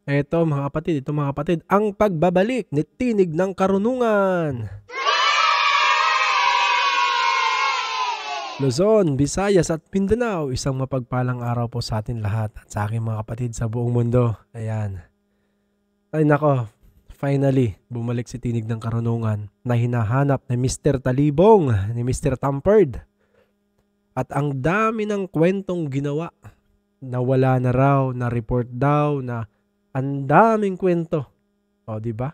Ito mga kapatid, ang pagbabalik ni Tinig ng Karunungan. Luzon, Visayas at Mindanao, isang mapagpalang araw po sa atin lahat at sa aking mga kapatid sa buong mundo. Ayan. Ay nako, finally, bumalik si Tinig ng Karunungan na hinahanap ni Mr. Talibong, ni Mr. Tamperd. At ang dami ng kwentong ginawa. Nawala na raw, na-report daw, na ang daming kwento. O, di ba?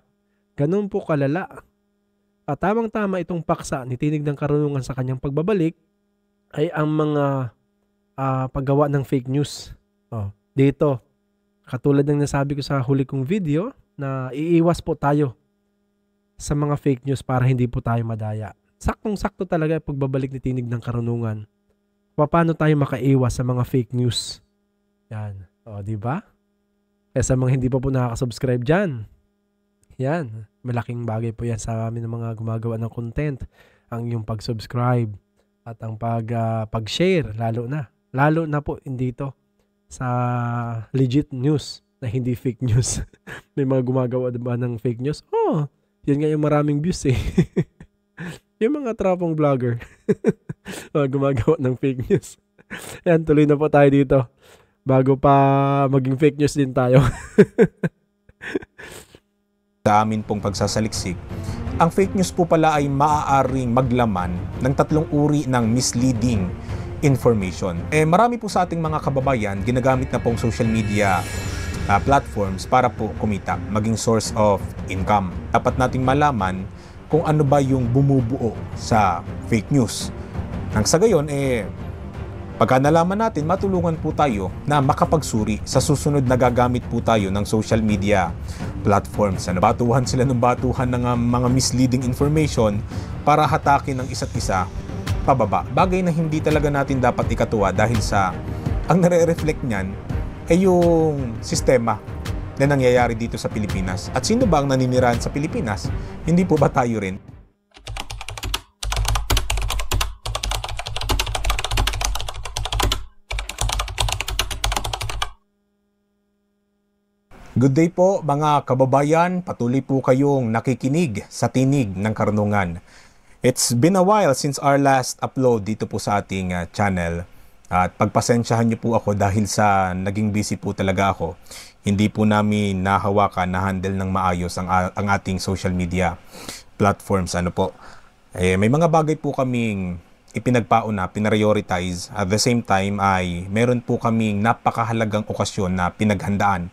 Ganun po kalala. At tamang-tama itong paksa ni Tinig ng Karunungan sa kanyang pagbabalik ay ang mga paggawa ng fake news. O, dito, katulad ng nasabi ko sa huli kong video, na iiwas po tayo sa mga fake news para hindi po tayo madaya. Saktong-sakto talaga ang pagbabalik ni Tinig ng Karunungan. Paano tayo makaiwas sa mga fake news? Yan. O, di ba? Kaya sa mga hindi pa po nakaka-subscribe dyan, yan. Malaking bagay po yan sa amin ng mga gumagawa ng content. Ang yung pag-subscribe at ang pag-share, lalo na po dito sa legit news na hindi fake news. May mga gumagawa diba ng fake news? Oh, yan nga yung maraming views eh. Yung mga trapong vlogger gumagawa ng fake news. Yan, tuloy na po tayo dito bago pa maging fake news din tayo. Sa amin pong pagsasaliksik, ang fake news po pala ay maaaring maglaman ng tatlong uri ng misleading information. Marami po sa ating mga kababayan ginagamit na pong social media platforms para po kumita, maging source of income. Dapat nating malaman kung ano ba yung bumubuo sa fake news. Nang sa gayon, pagka nalaman natin, matulungan po tayo na makapagsuri sa susunod na gagamit po tayo ng social media platforms. Batuhan sila ng batuhan ng mga misleading information para hatakin ng isa't isa pababa. Bagay na hindi talaga natin dapat ikatuwa dahil sa ang nare-reflect niyan ay yung sistema na nangyayari dito sa Pilipinas. At sino ba ang naninirahan sa Pilipinas? Hindi po ba tayo rin? Good day po mga kababayan, patuloy po kayong nakikinig sa Tinig ng Karunungan. It's been a while since our last upload dito po sa ating channel. At pagpasensyahan niyo po ako dahil sa naging busy po talaga ako. Hindi po namin nahawakan na handle ng maayos ang ating social media platforms. May mga bagay po kaming ipinagpauna, pinarioritize. At the same time ay meron po kaming napakahalagang okasyon na pinaghandaan.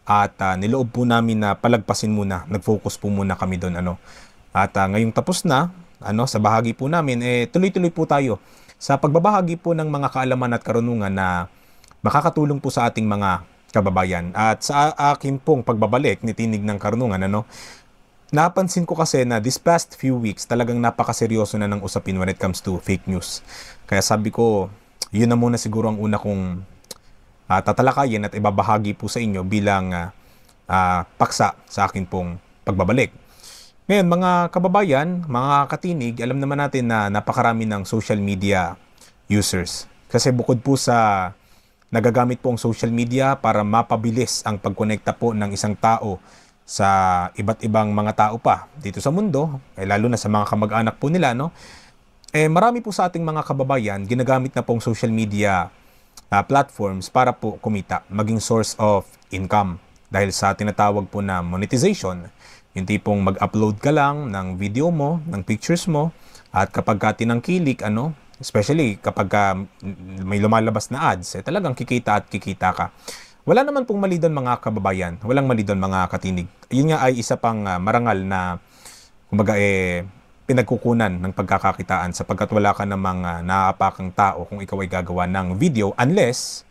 At niloob po namin na palagpasin muna, nag-focus po muna kami doon. At ngayong tapos na, sa bahagi po namin, tuloy-tuloy po tayo sa pagbabahagi po ng mga kaalaman at karunungan na makakatulong po sa ating mga kababayan. At sa akin pong pagbabalik ni Tinig ng Karunungan, napansin ko kasi na this past few weeks talagang napakaseryoso na ng usapin when it comes to fake news. Kaya sabi ko, yun na muna siguro ang una kong tatalakayin at ibabahagi po sa inyo bilang paksa sa akin pong pagbabalik. Ngayon mga kababayan, mga katinig, alam naman natin na napakarami ng social media users. Kasi bukod po sa nagagamit po ang social media para mapabilis ang pagkonekta po ng isang tao sa iba't ibang mga tao pa dito sa mundo, lalo na sa mga kamag-anak po nila, marami po sa ating mga kababayan ginagamit na pong social media platforms para po kumita, maging source of income. Dahil sa tinatawag po na monetization, yung tipong mag-upload ka lang ng video mo, ng pictures mo, at kapag ka tinangkilik, especially kapag may lumalabas na ads, talagang kikita at kikita ka. Wala naman pong mali doon mga kababayan, walang mali doon mga katinig. Yun nga ay isa pang marangal na, kumbaga pinagkukunan ng pagkakakitaan sapagkat wala ka namang naaapakang tao kung ikaw ay gagawa ng video unless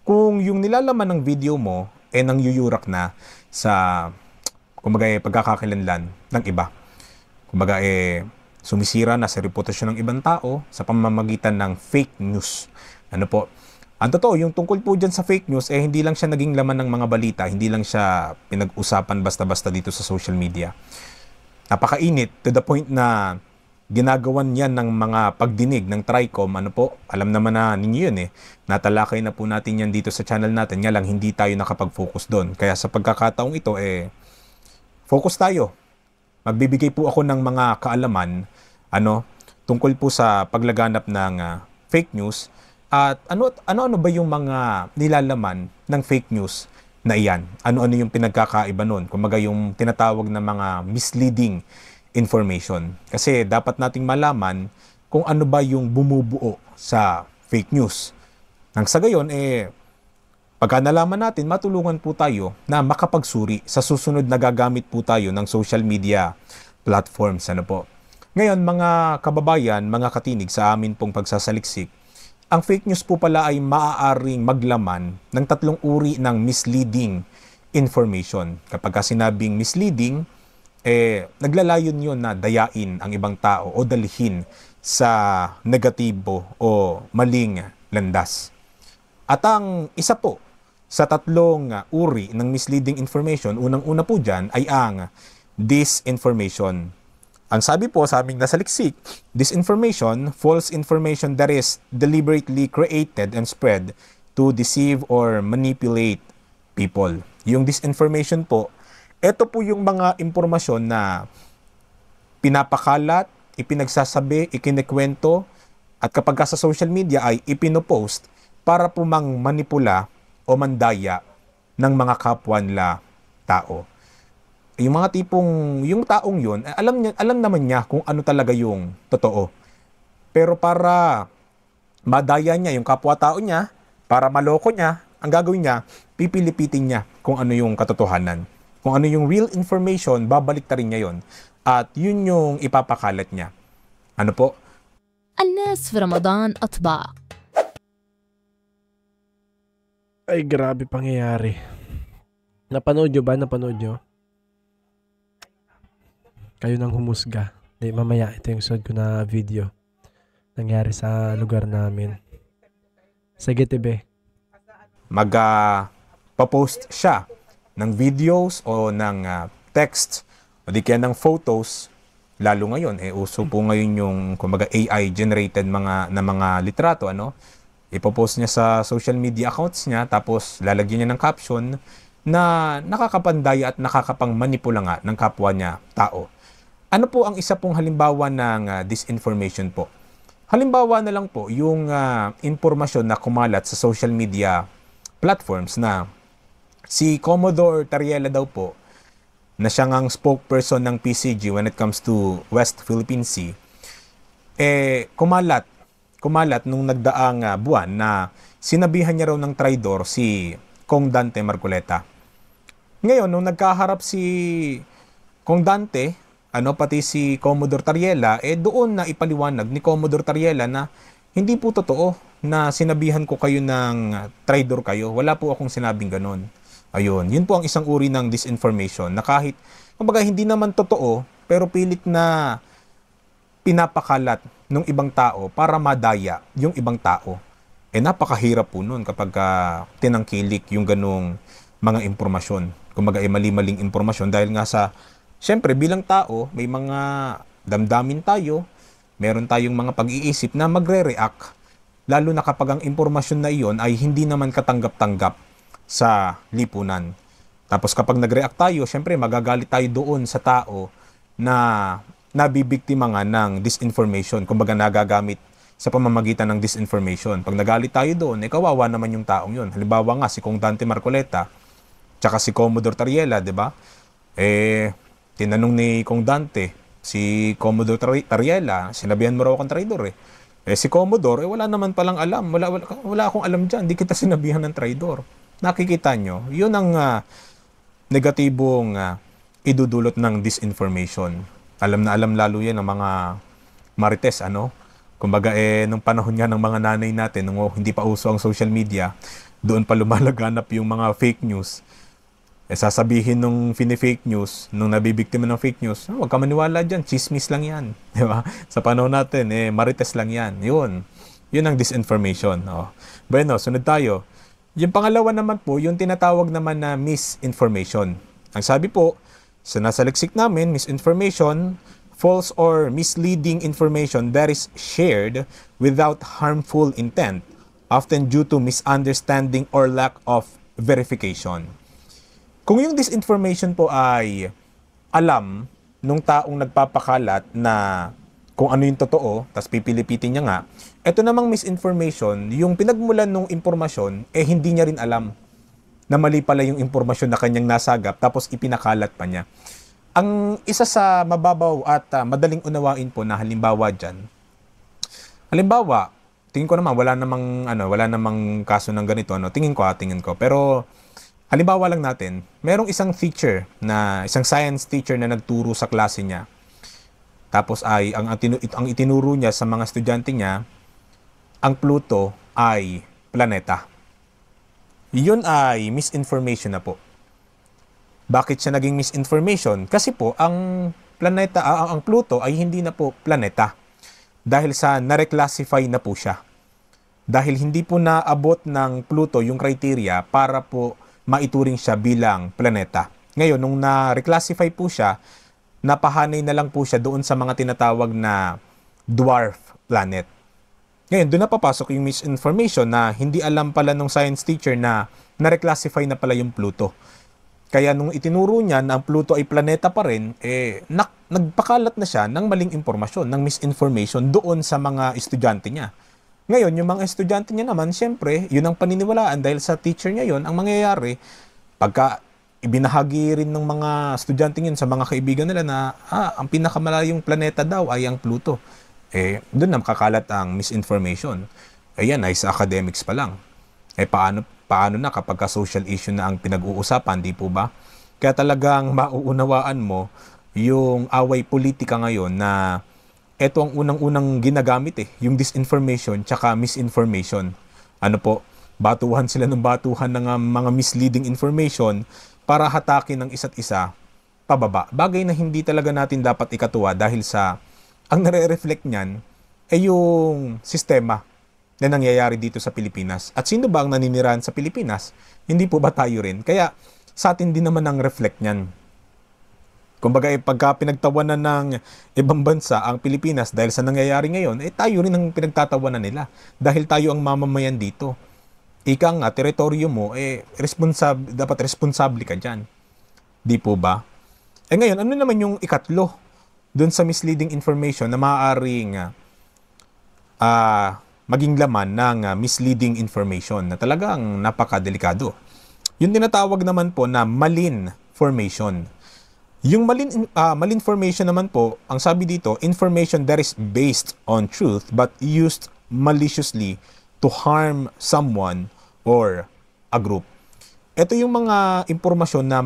kung yung nilalaman ng video mo nangyuyurak na sa kumbaga pagkakakilanlan ng iba. Kumbaga sumisira na sa reputasyon ng ibang tao sa pamamagitan ng fake news. Ang totoo, yung tungkol po dyan sa fake news, hindi lang siya naging laman ng mga balita, hindi lang siya pinag-usapan basta-basta dito sa social media. Napakainit to the point na ginagawan yan ng mga pagdinig ng TRICOM. Ano po, alam naman na ninyo yun eh. Natalakay na po natin yan dito sa channel natin. Nga lang, hindi tayo nakapag-focus doon. Kaya sa pagkakataong ito, focus tayo. Magbibigay po ako ng mga kaalaman tungkol po sa paglaganap ng fake news at ano ba yung mga nilalaman ng fake news na iyan. Ano-ano yung pinagkakaiba nun. Kumbaga yung tinatawag na mga misleading information. Kasi dapat nating malaman kung ano ba yung bumubuo sa fake news. Nang sa gayon, pagka nalaman natin, matulungan po tayo na makapagsuri sa susunod na gagamit po tayo ng social media platforms. Ano po? Ngayon, mga kababayan, mga katinig sa amin pong pagsasaliksik, ang fake news po pala ay maaaring maglaman ng 3 uri ng misleading information. Kapag sinabing misleading, naglalayon yun na dayain ang ibang tao o dalhin sa negatibo o maling landas. At ang isa po sa 3 uri ng misleading information, unang-una po dyan ay ang disinformation. Ang sabi po sa aming nasaliksik, disinformation, false information that is deliberately created and spread to deceive or manipulate people. Yung disinformation po, ito po yung mga impormasyon na pinapakalat, ipinagsasabi, ikinikwento, at kapag sa social media ay ipinopost para po mang manipula o mandaya ng mga kapwa nila tao. Yung mga yung taong yun, alam naman niya kung ano talaga yung totoo. Pero para madaya niya yung kapwa-tao niya, para maloko niya, ang gagawin niya, pipilipitin niya kung ano yung katotohanan. Kung ano yung real information, babalik ta rin niya yun. At yun yung ipapakalat niya. Ano po? الناس في رمضان أطباع. Ay, grabe pangyayari. Napanood nyo ba? Napanood nyo? Kayo nang humusga. Mamaya, ito yung sunod ko na video. Nangyari sa lugar namin. Sige, Tibe. Papost siya ng videos o ng text o di kaya ng photos. Lalo ngayon, uso po ngayon yung kumbaga AI-generated mga litrato, Ipopost niya sa social media accounts niya, tapos lalagyan niya ng caption na nakakapandaya at nakakapangmanipula nga ng kapwa niya tao. Ano po ang isa pong halimbawa ng disinformation po? Halimbawa na lang po yung impormasyon na kumalat sa social media platforms na si Commodore Tariela daw po, na siya ngang spokesperson ng PCG when it comes to West Philippine Sea, kumalat nung nagdaang buwan na sinabihan niya raw ng traidor si Kong Dante Marcoleta. Ngayon, nung nagkaharap si Kong Dante, pati si Commodore Tariela, doon na ipaliwanag ni Commodore Tariela na hindi po totoo na sinabihan ko kayo ng traidor kayo. Wala po akong sinabing ganon. Ayun, yun po ang isang uri ng disinformation na kahit, kumbaga hindi naman totoo, pero pilit na pinapakalat ng ibang tao para madaya yung ibang tao. Napakahirap po nun kapag tinangkilik yung ganong mga impormasyon. Kumbaga mali-maling impormasyon dahil nga syempre bilang tao, may mga damdamin tayo, meron tayong mga pag-iisip na magre-react. Lalo na kapag ang impormasyon na iyon ay hindi naman katanggap-tanggap sa lipunan. Tapos kapag nag-react tayo, syempre magagalit tayo doon sa tao na nabibiktima nga ng disinformation. Kumbaga nagagamit sa pamamagitan ng disinformation. Pag nagalit tayo doon, kawawa naman yung taong yun. Halimbawa nga si Kong Dante Marcoleta, tsaka si Commodore Tariela, di ba? Tinanong ni Kong Dante, si Commodore Tariela, sinabihan mo raw akong traidor si Commodore, wala naman palang alam. Wala akong alam dyan. Hindi kita sinabihan ng traidor. Nakikita nyo, yun ang negatibong idudulot ng disinformation. Alam na alam lalo yan ng mga marites, Kumbaga, nung panahon nga ng mga nanay natin, nung hindi pa uso ang social media, doon pa lumalaganap yung mga fake news. Sasabihin nung fake news, nung nabibiktima ng fake news, huwag ka maniwala dyan, chismis lang yan. Diba? Sa panahon natin, marites lang yan. Yun ang disinformation. Bueno, sunod tayo. Yung pangalawa naman po, yung tinatawag naman na misinformation. Ang sabi po, sa nasaliksik namin, misinformation, false or misleading information that is shared without harmful intent, often due to misunderstanding or lack of verification. Kung yung disinformation po ay alam nung taong nagpapakalat na kung ano yung totoo, tas pipilipitin niya nga, eto namang misinformation, yung pinagmulan ng impormasyon, hindi niya rin alam na mali pala yung impormasyon na kanyang nasagap, tapos ipinakalat pa niya. Ang isa sa mababaw at madaling unawain po na halimbawa dyan, halimbawa, tingin ko naman, wala namang kaso ng ganito, tingin ko, pero halimbawa lang natin, merong isang science teacher na nagturo sa klase niya. Tapos ay ang itinuro niya sa mga estudyante niya, ang Pluto ay planeta. Yun ay misinformation na po. Bakit siya naging misinformation? Kasi po ang Pluto ay hindi na po planeta. Dahil sa na-reclassify na po siya. Dahil hindi po naabot ng Pluto yung criteria para po maituring siya bilang planeta. Ngayon, nung na-reclassify po siya, napahanay na lang po siya doon sa mga tinatawag na dwarf planet. Ngayon, doon na papasok yung misinformation na hindi alam pala ng science teacher na na-reclassify na pala yung Pluto. Kaya nung itinuro niya na ang Pluto ay planeta pa rin, nagpakalat na siya ng maling impormasyon, ng misinformation doon sa mga estudyante niya. Ngayon, yung mga estudyante niya naman, syempre, yun ang paniniwalaan dahil sa teacher niya yun, ang mangyayari, pagka ibinahagi rin ng mga estudyante yun sa mga kaibigan nila na, ang pinakamalayong planeta daw ay ang Pluto. Doon na makakalat ang misinformation. Yan ay sa academics pa lang. Paano na kapag social issue na ang pinag-uusapan, di po ba? Kaya talagang mauunawaan mo yung away politika ngayon na ito ang unang-unang ginagamit yung disinformation tsaka misinformation. Batuhan sila ng batuhan ng mga misleading information para hatakin ng isa't isa pababa. Bagay na hindi talaga natin dapat ikatuwa dahil sa ang nare-reflect niyan ay yung sistema na nangyayari dito sa Pilipinas. At sino ba ang naninirahan sa Pilipinas? Hindi po ba tayo rin? Kaya sa atin din naman ang reflect niyan. Kumbaga, pagka pinagtawanan ng ibang bansa ang Pilipinas dahil sa nangyayari ngayon, tayo rin ang pinagtatawanan nila. Dahil tayo ang mamamayan dito. Ika nga, teritoryo mo, dapat responsable ka dyan. Di po ba? Ngayon, ano naman yung ikatlo doon sa misleading information na maaaring maging laman ng misleading information na talagang napakadelikado? Yung tinatawag naman po na malinformation. Yung malinformation naman po, ang sabi dito, information that is based on truth but used maliciously to harm someone or a group. Ito yung mga impormasyon na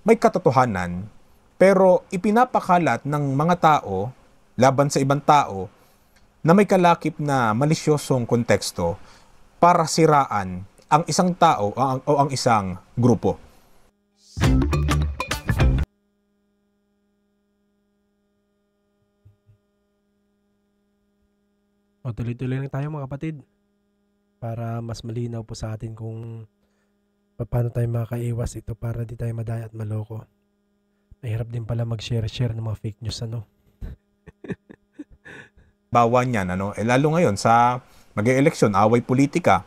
may katotohanan pero ipinapakalat ng mga tao laban sa ibang tao na may kalakip na malisyosong konteksto para siraan ang isang tao o ang isang grupo. Tuloy-tuloy lang tayo mga kapatid para mas malinaw po sa atin kung paano tayo makakaiwas ito para di tayo madaya at maloko. Mahirap din pala mag-share ng mga fake news Bawa niyan, lalo ngayon sa mag-e-eleksyon, away politika,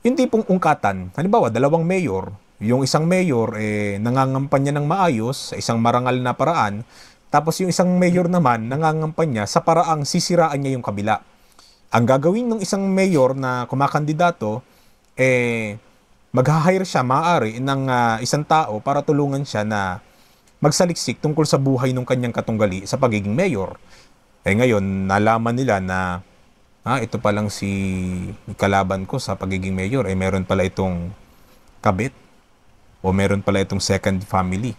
hindi pong ungkatan. Halimbawa, dalawang mayor, yung isang mayor nangangampanya ng maayos sa isang marangal na paraan, tapos yung isang mayor naman nangangampanya sa paraang sisiraan niya yung kabila. Ang gagawin ng isang mayor na kumakandidato, mag-hire siya maaari ng isang tao para tulungan siya na magsaliksik tungkol sa buhay ng kanyang katunggali sa pagiging mayor. Ngayon, nalaman nila na ito palang si kalaban ko sa pagiging mayor, meron pala itong kabit o meron pala itong second family.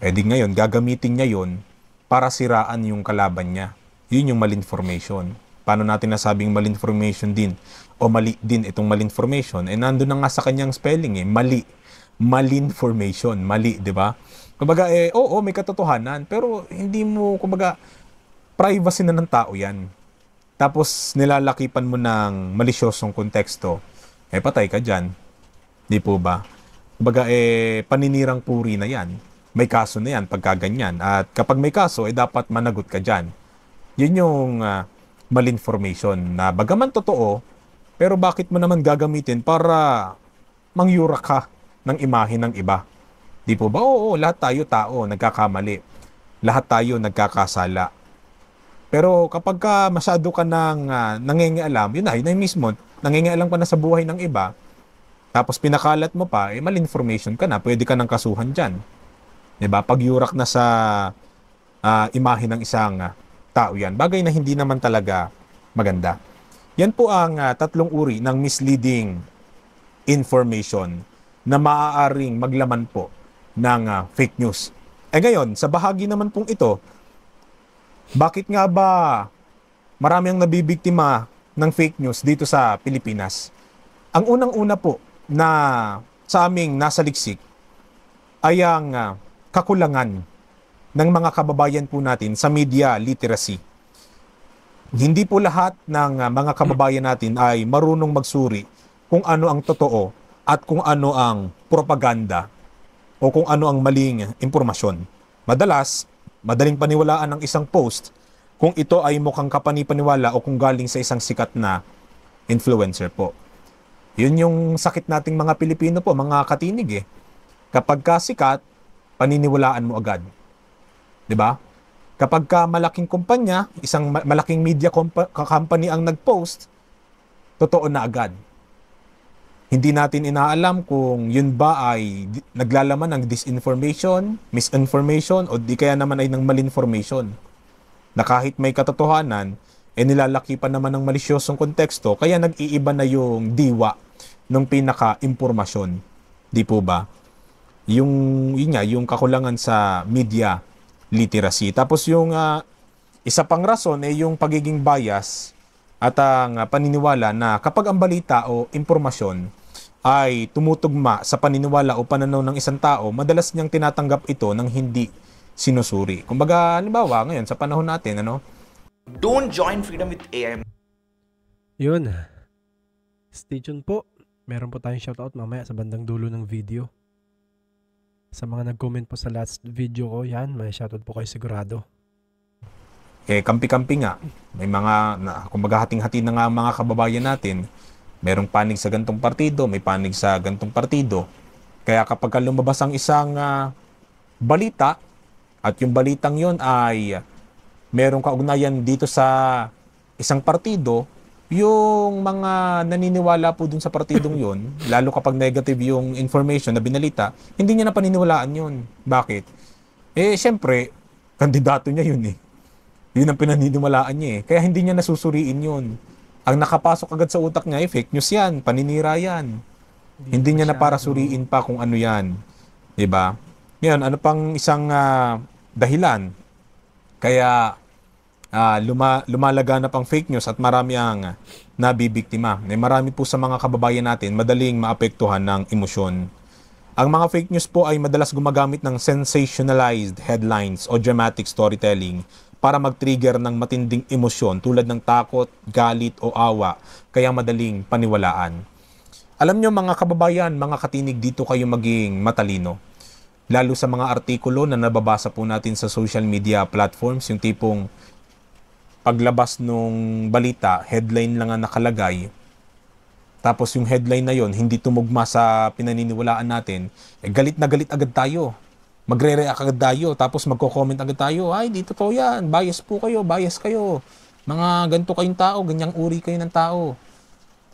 Di ngayon, gagamitin niya yon para siraan yung kalaban niya. Yun yung malinformation. Paano natin nasabing malinformation din o mali din itong malinformation? Nandun na nga sa kanyang spelling mali. Malinformation. Mali, di ba? Kumbaga, oo, may katotohanan. Pero hindi mo, kumbaga, privacy na ng tao yan. Tapos, nilalakipan mo ng malisyosong konteksto. Patay ka dyan. Di po ba? Kumbaga, paninirang puri na yan. may kaso na yan pagka ganyan. At kapag may kaso, dapat managot ka dyan. Yun yung malinformation na bagaman totoo, pero bakit mo naman gagamitin para mangyura ka ng imahe ng iba? Di po ba? Oo, lahat tayo tao, nagkakamali. Lahat tayo nagkakasala. Pero kapag ka masyado ka nang nangingialam, yun na mismo, nangingialam ka na sa buhay ng iba, tapos pinakalat mo pa, malinformation ka na, pwede ka nang kasuhan dyan. Diba? Pagyurak na sa imahe ng isang tao yan. Bagay na hindi naman talaga maganda. Yan po ang tatlong uri ng misleading information na maaaring maglaman po ng fake news. Ngayon, sa bahagi naman pong ito, bakit nga ba marami ang nabibiktima ng fake news dito sa Pilipinas? Ang unang-una po na sa aming nasa liksik ay ang kakulangan ng mga kababayan po natin sa media literacy. Hindi po lahat ng mga kababayan natin ay marunong magsuri kung ano ang totoo at kung ano ang propaganda o kung ano ang maling impormasyon. Madalas, madaling paniwalaan ng isang post kung ito ay mukhang kapani-paniwala o kung galing sa isang sikat na influencer po. Yun yung sakit nating mga Pilipino po, mga katinig Kapag ka sikat, paniniwalaan mo agad. 'Di ba? Kapag ka malaking kumpanya, isang malaking media company ang nag-post, totoo na agad. Hindi natin inaalam kung yun ba ay naglalaman ng disinformation, misinformation, o di kaya naman ay ng malinformation. Na kahit may katotohanan, nilalaki pa naman ng malisyosong konteksto, kaya nag-iiba na yung diwa ng pinaka-impormasyon. Di po ba? Yun nga, yung kakulangan sa media literacy. Tapos yung isa pang rason ay yung pagiging bias at ang paniniwala na kapag ang balita o impormasyon ay tumutugma sa paniniwala o pananaw ng isang tao, madalas niyang tinatanggap ito ng hindi sinusuri. Kumbaga, halimbawa, ngayon sa panahon natin, Don't join Freedom with AI. Yun. Stay tuned po. Meron po tayong shoutout mamaya sa bandang dulo ng video. Sa mga nag-comment po sa last video ko, yan, may shoutout po kayo sigurado. Kampi-kampi nga. May mga, kumbaga hating-hati na nga mga kababayan natin. Merong panig sa gantong partido, may panig sa gantong partido. Kaya kapag lumabas ang isang balita, at yung balitang yon ay merong kaugnayan dito sa isang partido, yung mga naniniwala po dun sa partidong yun, lalo kapag negative yung information na binalita, hindi niya na paniniwalaan yun. Bakit? Syempre, kandidato niya yun Yun ang pinaniniwalaan niya Kaya hindi niya nasusuriin yun. Ang nakapasok agad sa utak niya, fake news yan, paninira yan. Hindi niya na para suriin pa kung ano yan. Diba? Ngayon, ano pang isang dahilan? Kaya lumalaganap ang fake news at marami ang nabibiktima. Marami po sa mga kababayan natin madaling maapektuhan ng emosyon. Ang mga fake news po ay madalas gumagamit ng sensationalized headlines o dramatic storytelling para mag-trigger ng matinding emosyon tulad ng takot, galit o awa, kaya madaling paniwalaan. Alam nyo mga kababayan, mga katinig, dito kayo maging matalino. Lalo sa mga artikulo na nababasa po natin sa social media platforms, yung tipong paglabas nung balita, headline lang ang nakalagay. Tapos yung headline na yon hindi tumugma sa pinaniniwalaan natin, galit na galit agad tayo. Magre-react agad tayo, tapos magko-comment agad tayo, ay, di totoo yan, bias po kayo, bias kayo. Mga ganito kayong tao, ganyang uri kayo ng tao.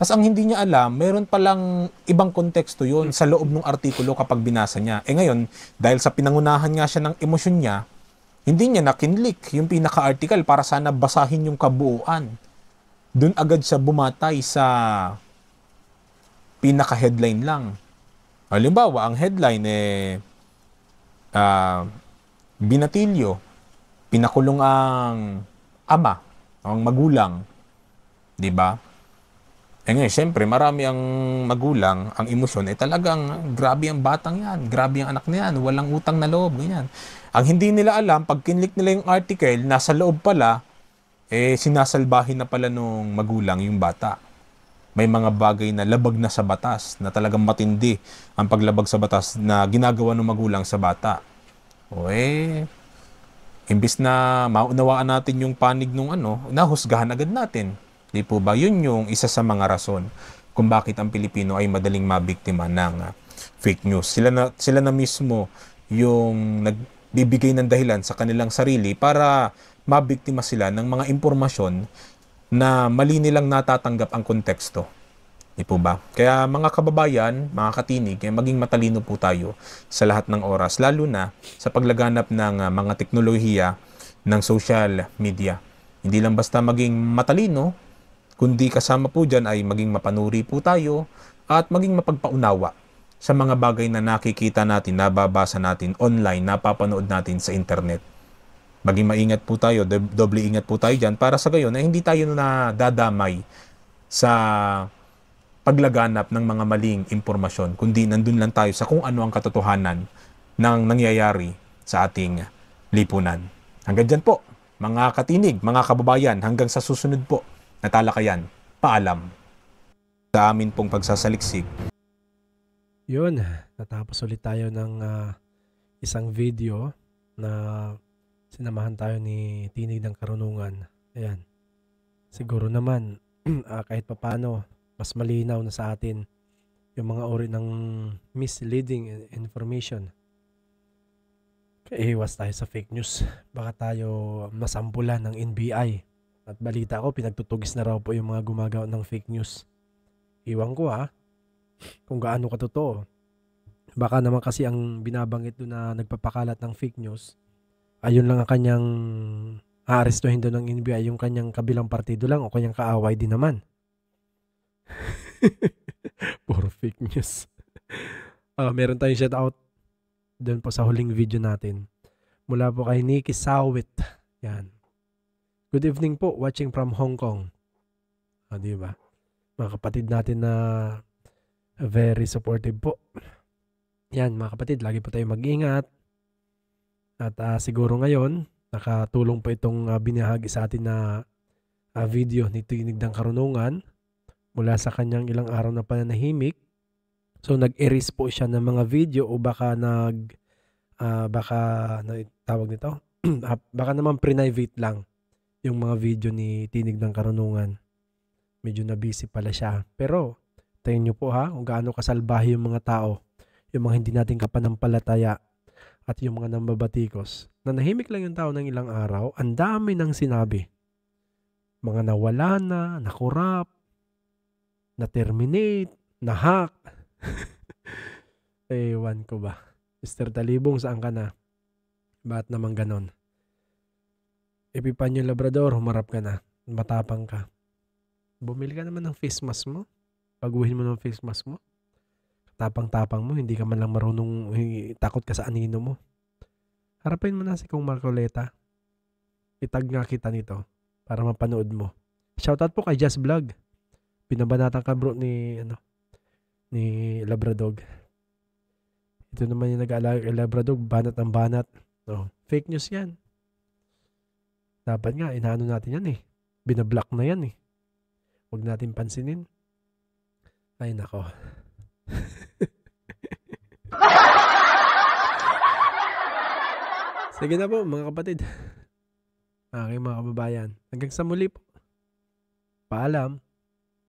Tapos ang hindi niya alam, meron palang ibang konteksto yon sa loob ng artikulo kapag binasa niya. Ngayon, dahil sa pinangunahan nga siya ng emosyon niya, hindi niya nakinlik yung pinaka-article para sana basahin yung kabuuan. Doon agad siya bumatay sa pinaka-headline lang. Halimbawa, ang headline binatilyo, pinakulong ang ama, ang magulang. Diba? Ngayon, syempre, marami ang magulang, ang emosyon, talagang grabe ang batang yan, grabe ang anak na yan, walang utang na loob, ganyan. Ang hindi nila alam, pag kinlik nila yung article, nasa loob pala, sinasalbahin na pala nung magulang yung bata. May mga bagay na labag na sa batas, na talagang matindi ang paglabag sa batas na ginagawa ng magulang sa bata. O imbis na maunawaan natin yung panig nung nahusgahan agad natin. Di po ba? Yun yung isa sa mga rason kung bakit ang Pilipino ay madaling mabiktima ng fake news. Sila na mismo yung nagbibigay ng dahilan sa kanilang sarili para mabiktima sila ng mga impormasyon na mali nilang natatanggap ang konteksto. Di po ba? Kaya mga kababayan, mga katinig, maging matalino po tayo sa lahat ng oras, lalo na sa paglaganap ng mga teknolohiya ng social media. Hindi lang basta maging matalino, kundi kasama po dyan ay maging mapanuri po tayo at maging mapagpaunawa sa mga bagay na nakikita natin, nababasa natin online, napapanood natin sa internet. Maging maingat po tayo, doble ingat po tayo dyan para sa gayon na hindi tayo na dadamay sa paglaganap ng mga maling impormasyon, kundi nandun lang tayo sa kung ano ang katotohanan ng nangyayari sa ating lipunan. Hanggang dyan po, mga katinig, mga kababayan, hanggang sa susunod po na talakayan. Paalam. Sa amin pong pagsasaliksik. Yun, natapos ulit tayo ng isang video na sinamahan tayo ni Tinig ng Karunungan. Ayan. Siguro naman, kahit papano, mas malinaw na sa atin yung mga uri ng misleading information. Kaya iwas tayo sa fake news. Baka tayo masampulan ng NBI. At balita ko, pinagtutugis na raw po yung mga gumagawa ng fake news. Iwan ko kung gaano katotoo. Baka naman kasi ang binabanggit doon na nagpapakalat ng fake news, ayun lang ang kanyang aarestuhin doon ng NBI, yung kanyang kabilang partido lang o kanyang kaaway din naman. Puro fake news. Meron tayong shoutout doon po sa huling video natin. Mula po kay Nikki Sawit. Yan. Good evening po, watching from Hong Kong. Di ba? Mga kapatid natin na very supportive po. Yan, mga kapatid, lagi po tayo mag-ingat. At siguro ngayon, nakatulong po itong binahagi sa atin na video ni Tinig ng Karunungan mula sa kanyang ilang araw na pananahimik. So nag-erase po siya ng mga video o baka tawag nito, baka naman private lang yung mga video ni Tinig ng Karunungan. Medyo na busy pala siya. Pero tingnan nyo po kung gaano kasalbahe yung mga tao, yung mga hindi natin kapanampalataya at yung mga nambabatikos. Nanahimik lang yung tao ng ilang araw, ang dami nang sinabi. Mga nawala na, nakurap, na-terminate, na-hack. Ewan ko ba. Mr. Talibong, saan ka na? Ba't naman ganon? Epipanyo Labrador, humarap ka na. Matapang ka. Bumili ka naman ng face mask mo. Paguhin mo ng face mask mo. Tapang-tapang mo, hindi ka man lang marunong, takot ka sa anino mo. Harapin mo na si Kong Marcoleta. Itag nga kita nito para mapanood mo. Shoutout po kay Just Vlog. Binabanatan ka bro ni Labradog. Ito naman yung nag-aalaga kay Labradog, banat ang banat. Fake news yan. Dapat nga, inaano natin yan Binablock na yan Huwag natin pansinin. Ay nako. Sige na po mga kapatid. Aking mga kababayan. Hanggang sa muli po. Paalam.